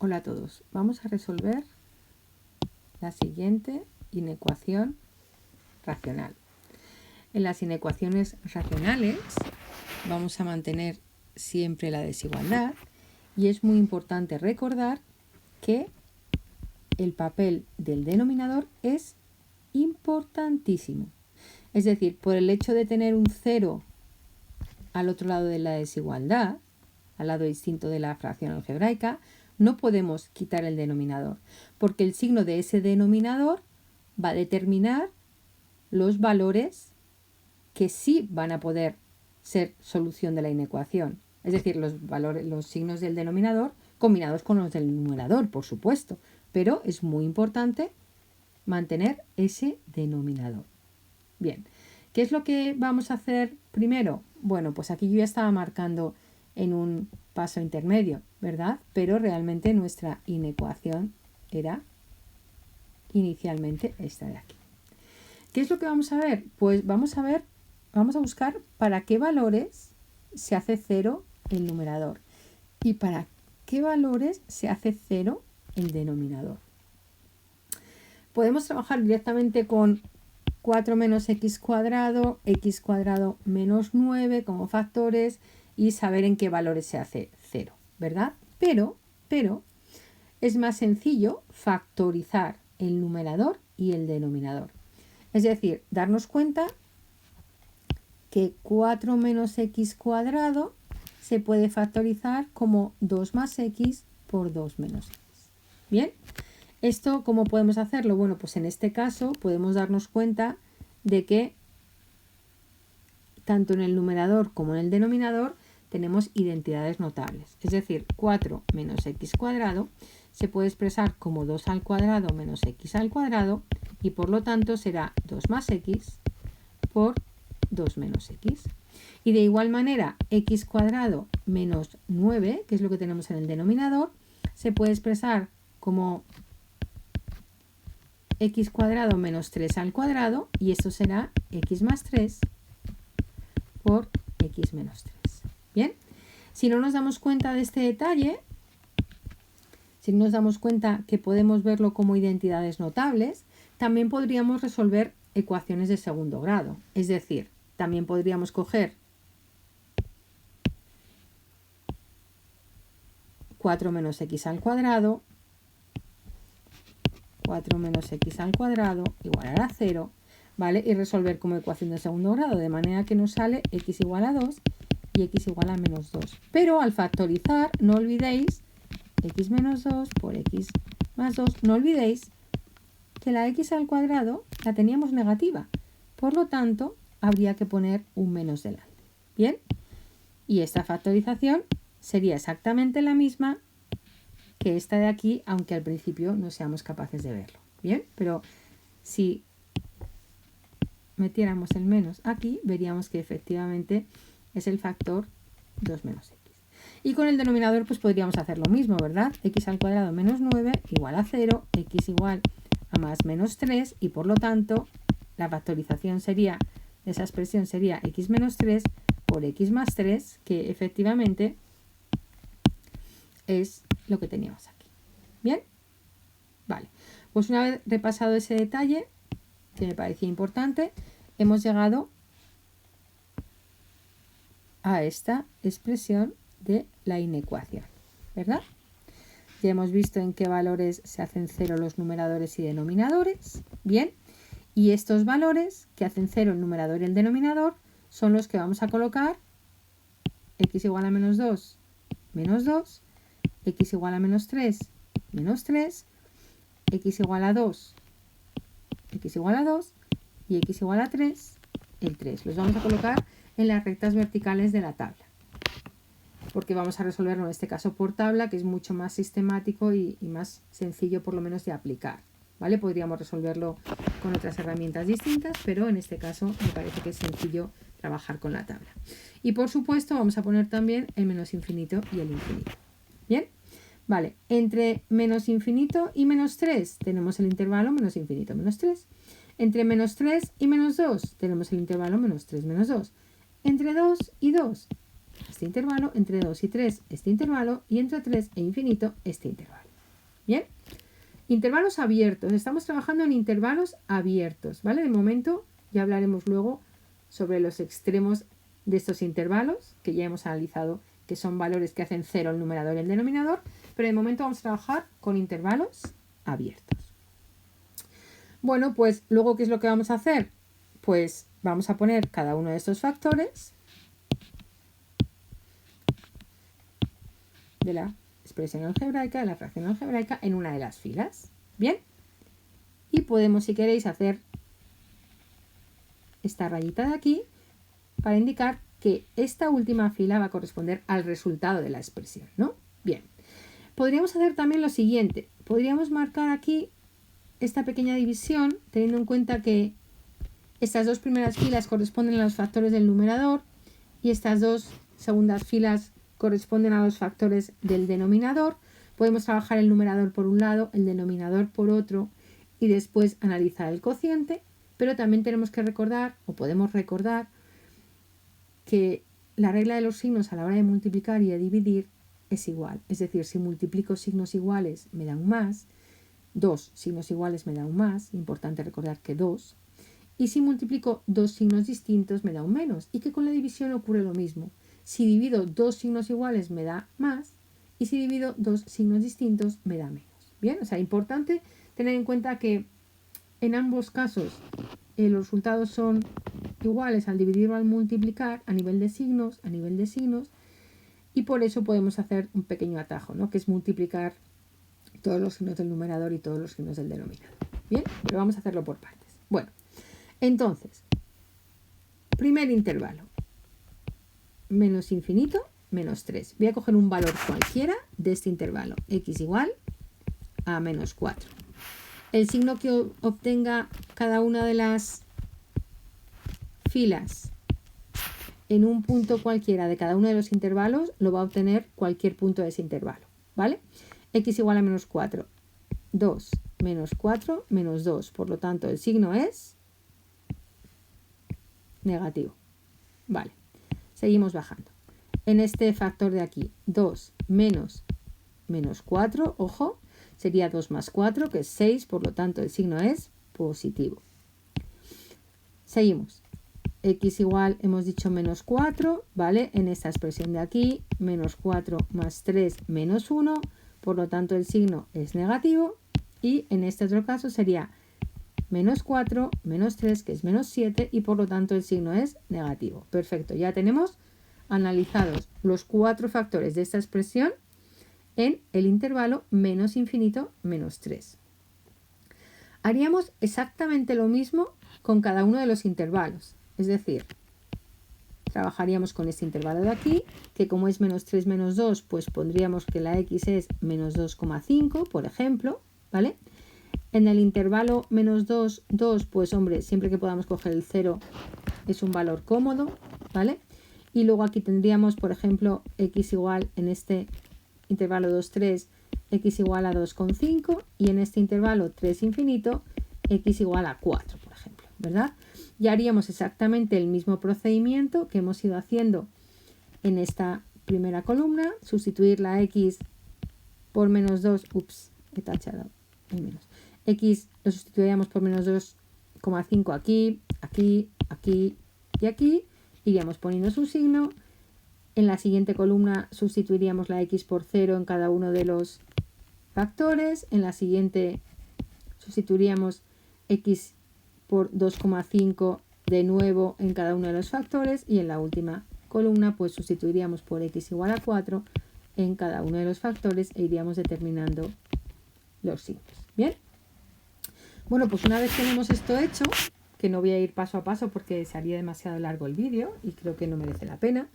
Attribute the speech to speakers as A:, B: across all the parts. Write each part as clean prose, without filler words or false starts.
A: Hola a todos. Vamos a resolver la siguiente inecuación racional. En las inecuaciones racionales vamos a mantener siempre la desigualdad y es muy importante recordar que el papel del denominador es importantísimo. Es decir, por el hecho de tener un 0 al otro lado de la desigualdad, al lado distinto de la fracción algebraica, no podemos quitar el denominador, porque el signo de ese denominador va a determinar los valores que sí van a poder ser solución de la inecuación. Es decir, los signos del denominador combinados con los del numerador, por supuesto, pero es muy importante mantener ese denominador. Bien, ¿qué es lo que vamos a hacer primero? Bueno, pues aquí yo ya estaba marcando en un paso intermedio, ¿verdad? Pero realmente nuestra inecuación era inicialmente esta de aquí. ¿Qué es lo que vamos a ver? Pues vamos a buscar para qué valores se hace 0 el numerador y para qué valores se hace 0 el denominador. Podemos trabajar directamente con 4 menos x cuadrado menos 9 como factores y saber en qué valores se hace 0, ¿verdad? Pero es más sencillo factorizar el numerador y el denominador. Es decir, darnos cuenta que 4 menos x cuadrado se puede factorizar como 2 más x por 2 menos x. ¿Bien? ¿Esto cómo podemos hacerlo? Bueno, pues en este caso podemos darnos cuenta de que tanto en el numerador como en el denominador tenemos identidades notables. Es decir, 4 menos x cuadrado se puede expresar como 2 al cuadrado menos x al cuadrado y por lo tanto será 2 más x por 2 menos x. Y de igual manera, x cuadrado menos 9, que es lo que tenemos en el denominador, se puede expresar como x cuadrado menos 3 al cuadrado y esto será x más 3 por x menos 3. Bien, si no nos damos cuenta de este detalle, si no nos damos cuenta que podemos verlo como identidades notables, también podríamos resolver ecuaciones de segundo grado. Es decir, también podríamos coger 4 menos x al cuadrado, 4 menos x al cuadrado igual a 0, ¿vale? Y resolver como ecuación de segundo grado, de manera que nos sale x igual a 2 y x igual a menos 2. Pero al factorizar, no olvidéis x menos 2 por x más 2, no olvidéis que la x al cuadrado la teníamos negativa. Por lo tanto, habría que poner un menos delante. ¿Bien? Y esta factorización sería exactamente la misma que esta de aquí, aunque al principio no seamos capaces de verlo. ¿Bien? Pero si metiéramos el menos aquí, veríamos que efectivamente es el factor 2 menos x. Y con el denominador pues podríamos hacer lo mismo, ¿verdad? X al cuadrado menos 9 igual a 0, x igual a más menos 3 y por lo tanto la factorización sería, esa expresión sería x menos 3 por x más 3, que efectivamente es lo que teníamos aquí. ¿Bien? Vale, pues una vez repasado ese detalle, que me parecía importante, hemos llegado a esta expresión de la inecuación, ¿verdad? Ya hemos visto en qué valores se hacen 0 los numeradores y denominadores, ¿bien? Y estos valores que hacen 0 el numerador y el denominador son los que vamos a colocar x igual a menos 2, menos 2, x igual a menos 3, menos 3, x igual a 2, x igual a 2 y x igual a 3, el 3. Los vamos a colocar en las rectas verticales de la tabla, porque vamos a resolverlo en este caso por tabla, que es mucho más sistemático y más sencillo por lo menos de aplicar, ¿vale? Podríamos resolverlo con otras herramientas distintas, pero en este caso me parece que es sencillo trabajar con la tabla. Y por supuesto vamos a poner también el menos infinito y el infinito. ¿Bien? Vale, entre menos infinito y menos 3 tenemos el intervalo menos infinito menos 3. Entre menos 3 y menos 2 tenemos el intervalo menos 3 menos 2. Entre 2 y 2 este intervalo, entre 2 y 3 este intervalo y entre 3 e infinito este intervalo. Bien. Intervalos abiertos. Estamos trabajando en intervalos abiertos, ¿vale? De momento ya hablaremos luego sobre los extremos de estos intervalos, que ya hemos analizado que son valores que hacen 0 el numerador y el denominador, pero de momento vamos a trabajar con intervalos abiertos. Bueno, pues luego, ¿qué es lo que vamos a hacer? Pues vamos a poner cada uno de estos factores de la expresión algebraica, de la fracción algebraica, en una de las filas. ¿Bien? Y podemos, si queréis, hacer esta rayita de aquí para indicar que esta última fila va a corresponder al resultado de la expresión, ¿no? Bien. Podríamos hacer también lo siguiente. Podríamos marcar aquí esta pequeña división, teniendo en cuenta que estas dos primeras filas corresponden a los factores del numerador y estas dos segundas filas corresponden a los factores del denominador. Podemos trabajar el numerador por un lado, el denominador por otro y después analizar el cociente, pero también tenemos que recordar, o podemos recordar, que la regla de los signos a la hora de multiplicar y de dividir es igual. Es decir, si multiplico signos iguales me da un más, 2 signos iguales me da un más, importante recordar que 2, y si multiplico dos signos distintos me da un menos, y que con la división ocurre lo mismo. Si divido dos signos iguales me da más, y si divido dos signos distintos me da menos. Bien, o sea, importante tener en cuenta que en ambos casos los resultados son iguales al dividir o al multiplicar a nivel de signos, y por eso podemos hacer un pequeño atajo, ¿no? Que es multiplicar todos los signos del numerador y todos los signos del denominador. Bien, pero vamos a hacerlo por partes. Bueno, entonces, primer intervalo, menos infinito, menos 3. Voy a coger un valor cualquiera de este intervalo, x igual a menos 4. El signo que obtenga cada una de las filas en un punto cualquiera de cada uno de los intervalos lo va a obtener cualquier punto de ese intervalo, ¿vale? X igual a menos 4, 2, menos 4, menos 2. Por lo tanto, el signo es negativo. Vale, seguimos bajando. En este factor de aquí, 2 menos 4, ojo, sería 2 más 4, que es 6, por lo tanto el signo es positivo. Seguimos. X igual, hemos dicho menos 4, ¿vale? En esta expresión de aquí, menos 4 más 3 menos 1, por lo tanto el signo es negativo. Y en este otro caso sería menos 4, menos 3, que es menos 7, y por lo tanto el signo es negativo. Perfecto, ya tenemos analizados los 4 factores de esta expresión en el intervalo menos infinito, menos 3. Haríamos exactamente lo mismo con cada uno de los intervalos. Es decir, trabajaríamos con este intervalo de aquí, que como es menos 3 menos 2, pues pondríamos que la x es menos 2,5, por ejemplo, ¿vale? En el intervalo menos 2, 2, pues hombre, siempre que podamos coger el 0 es un valor cómodo, ¿vale? Y luego aquí tendríamos, por ejemplo, x igual, en este intervalo 2, 3, x igual a 2,5, y en este intervalo 3 infinito, x igual a 4, por ejemplo, ¿verdad? Y haríamos exactamente el mismo procedimiento que hemos ido haciendo en esta primera columna, sustituir la x por menos 2, he tachado el menos, x lo sustituiríamos por menos 2,5 aquí, aquí, aquí y aquí, iríamos poniendo su signo. En la siguiente columna sustituiríamos la x por 0 en cada uno de los factores, en la siguiente sustituiríamos x por 2,5 de nuevo en cada uno de los factores, y en la última columna pues sustituiríamos por x igual a 4 en cada uno de los factores e iríamos determinando los signos. ¿Bien? Bueno, pues una vez tenemos esto hecho, que no voy a ir paso a paso porque se haría demasiado largo el vídeo y creo que no merece la pena.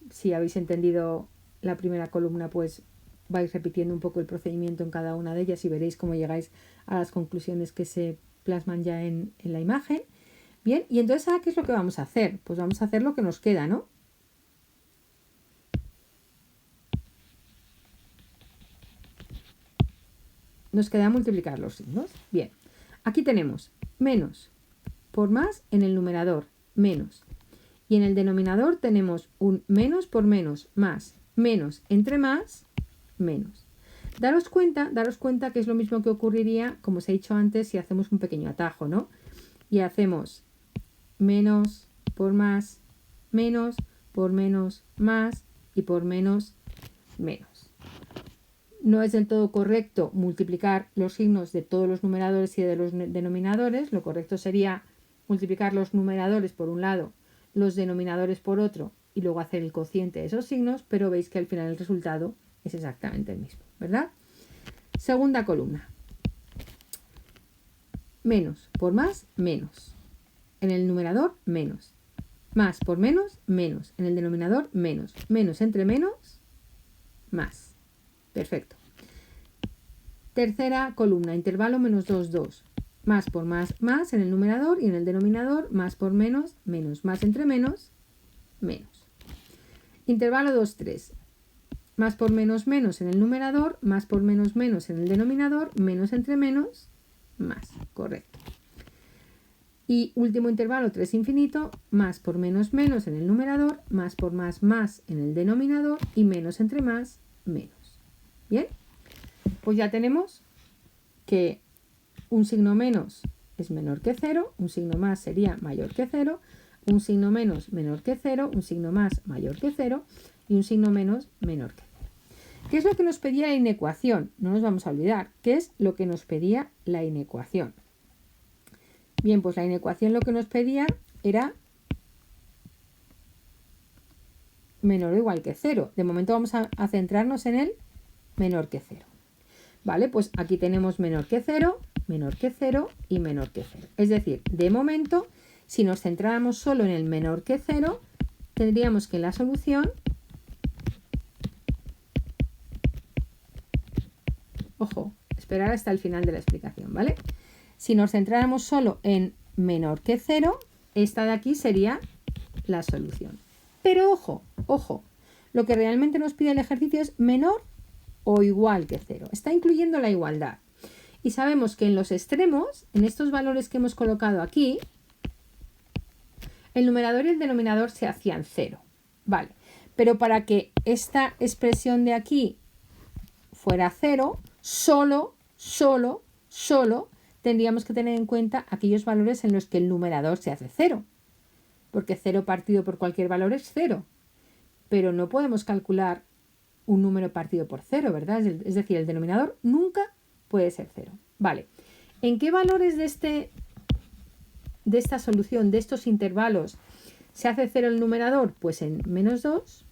A: Si habéis entendido la primera columna, pues vais repitiendo un poco el procedimiento en cada una de ellas y veréis cómo llegáis a las conclusiones que se plasman ya en la imagen. Bien, y entonces ¿ahora qué es lo que vamos a hacer? Pues vamos a hacer lo que nos queda, ¿no? Nos queda multiplicar los signos. Bien, aquí tenemos menos por más en el numerador, menos. Y en el denominador tenemos un menos por menos, más, menos entre más, menos. Daros cuenta que es lo mismo que ocurriría, como os he dicho antes, si hacemos un pequeño atajo, ¿no? Y hacemos menos por más, menos por menos, más y por menos, menos. No es del todo correcto multiplicar los signos de todos los numeradores y de los denominadores. Lo correcto sería multiplicar los numeradores por un lado, los denominadores por otro y luego hacer el cociente de esos signos, pero veis que al final el resultado es exactamente el mismo, ¿verdad? Segunda columna. Menos por más, menos. En el numerador, menos. Más por menos, menos. En el denominador, menos. Menos entre menos, más. Perfecto. Tercera columna, intervalo menos 2, 2. Más por más, más en el numerador y en el denominador, más por menos, menos. Más entre menos, menos. Intervalo 2, 3. Más por menos, menos en el numerador, más por menos, menos en el denominador, menos entre menos, más. Correcto. Y último intervalo 3 infinito, más por menos, menos en el numerador, más por más, más en el denominador y menos entre más, menos. ¿Bien? Pues ya tenemos que un signo menos es menor que 0, un signo más sería mayor que 0, un signo menos menor que 0, un signo más mayor que 0 y un signo menos menor que 0. ¿Qué es lo que nos pedía la inecuación? No nos vamos a olvidar. ¿Qué es lo que nos pedía la inecuación? Bien, pues la inecuación lo que nos pedía era menor o igual que 0. De momento vamos a centrarnos en el menor que 0. Vale, pues aquí tenemos menor que 0 y menor que 0. Es decir, de momento, si nos centráramos solo en el menor que 0, tendríamos que en la solución, ojo, esperar hasta el final de la explicación, ¿vale? Si nos centráramos solo en menor que 0, esta de aquí sería la solución. Pero ojo, ojo, lo que realmente nos pide el ejercicio es menor o igual que 0. Está incluyendo la igualdad. Y sabemos que en los extremos, en estos valores que hemos colocado aquí, el numerador y el denominador se hacían 0. Vale, pero para que esta expresión de aquí fuera 0, solo tendríamos que tener en cuenta aquellos valores en los que el numerador se hace 0. Porque 0 partido por cualquier valor es 0. Pero no podemos calcular un número partido por 0, ¿verdad? Es decir, el denominador nunca puede ser 0. Vale. ¿En qué valores de esta solución, de estos intervalos, se hace 0 el numerador? Pues en menos 2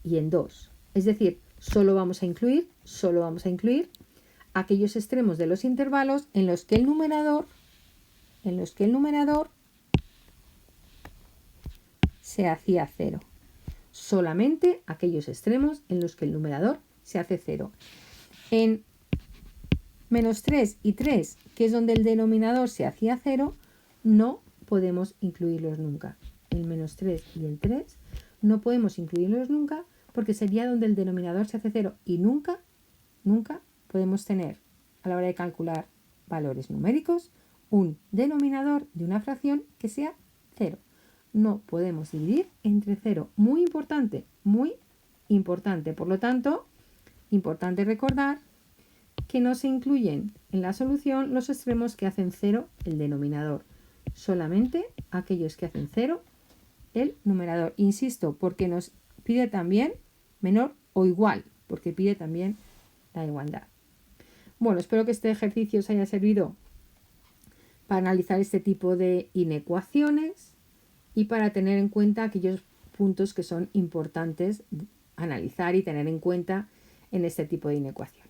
A: y en 2. Es decir, solo vamos a incluir aquellos extremos de los intervalos en los que el numerador se hacía 0. Solamente aquellos extremos en los que el numerador se hace 0. En menos 3 y 3, que es donde el denominador se hacía 0, no podemos incluirlos nunca. El menos 3 y el 3 no podemos incluirlos nunca porque sería donde el denominador se hace 0 y nunca podemos tener a la hora de calcular valores numéricos un denominador de una fracción que sea 0. No podemos dividir entre 0. Muy importante, muy importante. Por lo tanto, importante recordar que no se incluyen en la solución los extremos que hacen 0 el denominador. Solamente aquellos que hacen 0 el numerador. Insisto, porque nos pide también menor o igual, porque pide también la igualdad. Bueno, espero que este ejercicio os haya servido para analizar este tipo de inecuaciones y para tener en cuenta aquellos puntos que son importantes analizar y tener en cuenta en este tipo de inecuaciones.